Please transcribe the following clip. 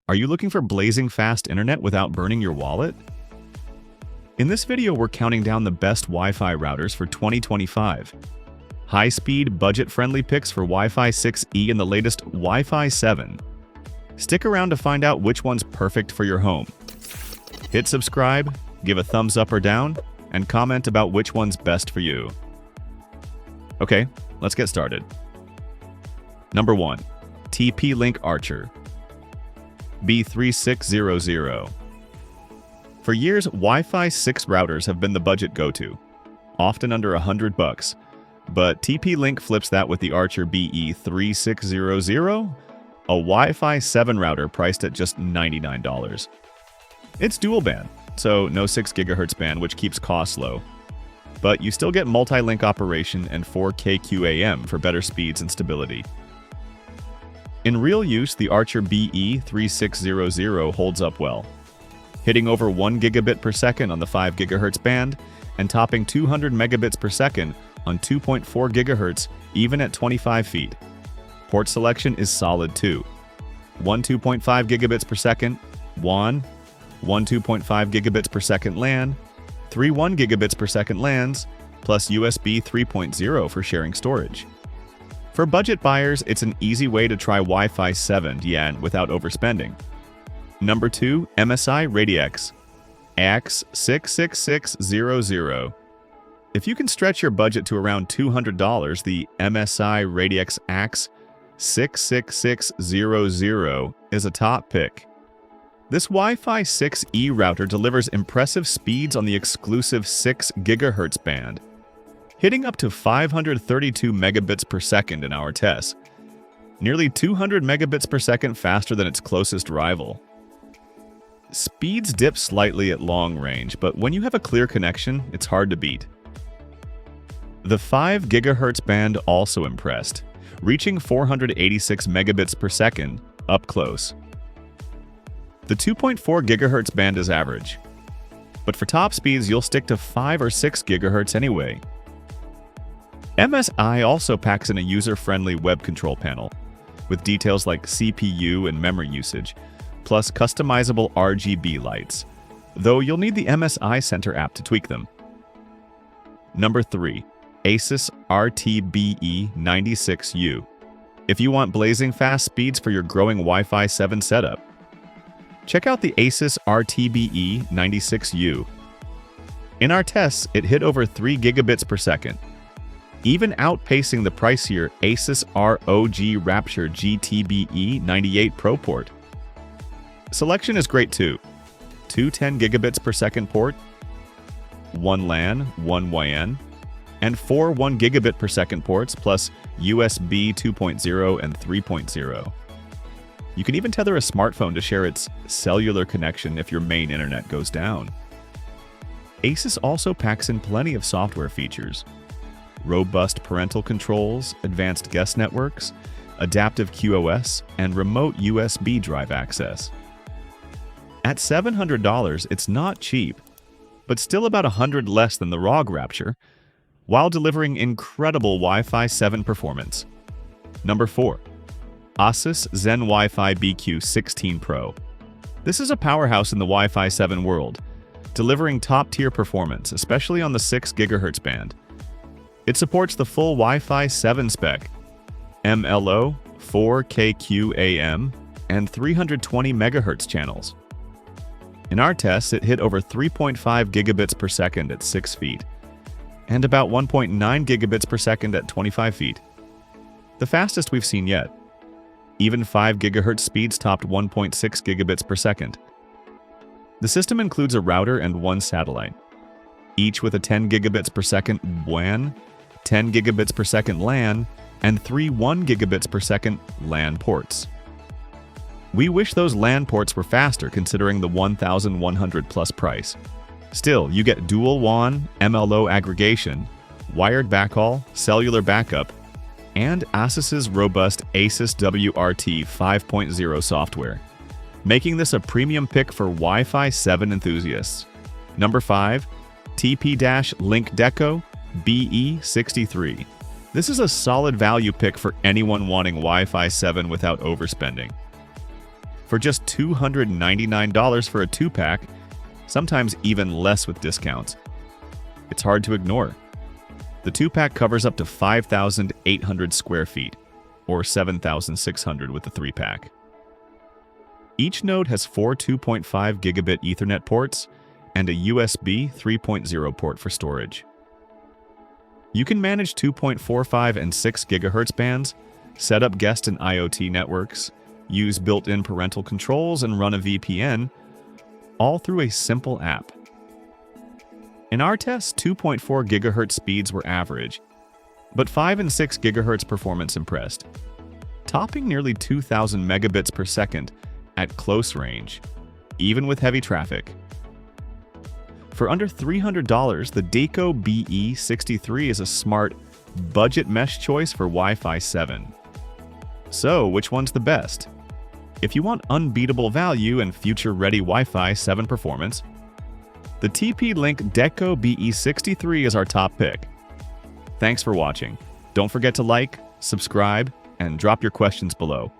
Are you looking for blazing fast internet without burning your wallet? In this video, we're counting down the best Wi-Fi routers for 2025. High-speed, budget-friendly picks for Wi-Fi 6E and the latest Wi-Fi 7. Stick around to find out which one's perfect for your home. Hit subscribe, give a thumbs up or down, and comment about which one's best for you. Okay, let's get started. Number 1. TP-Link Archer BE3600. For years, Wi-Fi 6 routers have been the budget go-to, often under $100, but TP-Link flips that with the Archer BE3600, a Wi-Fi 7 router priced at just $99. It's dual band, so no 6 GHz band, which keeps costs low, but you still get multi-link operation and 4K QAM for better speeds and stability. In real use, the Archer BE3600 holds up well, hitting over 1 gigabit per second on the 5 GHz band and topping 200 megabits per second on 2.4 GHz even at 25 feet. Port selection is solid too. 1 2.5 gigabits per second WAN, 1 2.5 gigabits per second LAN, 3 1 gigabits per second LANs, plus USB 3.0 for sharing storage. For budget buyers, it's an easy way to try Wi-Fi 7 without overspending. Number 2. MSI RadiX AXE6600. If you can stretch your budget to around $200, the MSI RadiX AXE6600 is a top pick. This Wi-Fi 6E router delivers impressive speeds on the exclusive 6 GHz band, hitting up to 532 megabits per second in our tests, nearly 200 megabits per second faster than its closest rival. Speeds dip slightly at long range, but when you have a clear connection, it's hard to beat. The 5 GHz band also impressed, reaching 486 megabits per second up close. The 2.4 GHz band is average, but for top speeds, you'll stick to 5 or 6 GHz anyway. MSI also packs in a user-friendly web control panel, with details like CPU and memory usage, plus customizable RGB lights, though you'll need the MSI Center app to tweak them. Number 3. Asus RT-BE96U. If you want blazing fast speeds for your growing Wi-Fi 7 setup, check out the Asus RT-BE96U. In our tests, it hit over 3 gigabits per second, even outpacing the pricier Asus ROG Rapture GT-BE98 Pro port. Selection is great too. 2 10 gigabits per second port, 1 LAN, 1 WAN, and 4 1 gigabit per second ports plus USB 2.0 and 3.0. You can even tether a smartphone to share its cellular connection if your main internet goes down. Asus also packs in plenty of software features: robust parental controls, advanced guest networks, adaptive QoS, and remote USB drive access. At $700, it's not cheap, but still about $100 less than the ROG Rapture, while delivering incredible Wi-Fi 7 performance. Number 4. Asus ZenWiFi BQ16 Pro. This is a powerhouse in the Wi-Fi 7 world, delivering top-tier performance, especially on the 6 GHz band. It supports the full Wi-Fi 7 spec, MLO, 4K QAM, and 320 MHz channels. In our tests, it hit over 3.5 gigabits per second at 6 feet, and about 1.9 gigabits per second at 25 feet. The fastest we've seen yet. Even 5 GHz speeds topped 1.6 gigabits per second. The system includes a router and 1 satellite, each with a 10 gigabits per second WAN, 10 gigabits per second LAN, and 3 1 gigabits per second LAN ports. We wish those LAN ports were faster considering the $1,100 plus price. Still, you get dual WAN, MLO aggregation, wired backhaul, cellular backup, and Asus's robust Asus WRT 5.0 software, making this a premium pick for Wi-Fi 7 enthusiasts. Number 5. TP-Link Deco BE63. This is a solid value pick for anyone wanting Wi-Fi 7 without overspending. for just $299 for a 2-pack, sometimes even less with discounts. It's hard to ignore. The 2-pack covers up to 5,800 square feet, or 7,600 with the 3-pack. Each node has 4 2.5 gigabit Ethernet ports and a USB 3.0 port for storage. You can manage 2.45 and 6 GHz bands, set up guest and IoT networks, use built-in parental controls, and run a VPN, all through a simple app. In our tests, 2.4 GHz speeds were average, but 5 and 6 GHz performance impressed, topping nearly 2,000 megabits per second at close range, even with heavy traffic. For under $300, the Deco BE63 is a smart, budget mesh choice for Wi-Fi 7. So, which one's the best? If you want unbeatable value and future-ready Wi-Fi 7 performance, the TP-Link Deco BE63 is our top pick. Thanks for watching. Don't forget to like, subscribe, and drop your questions below.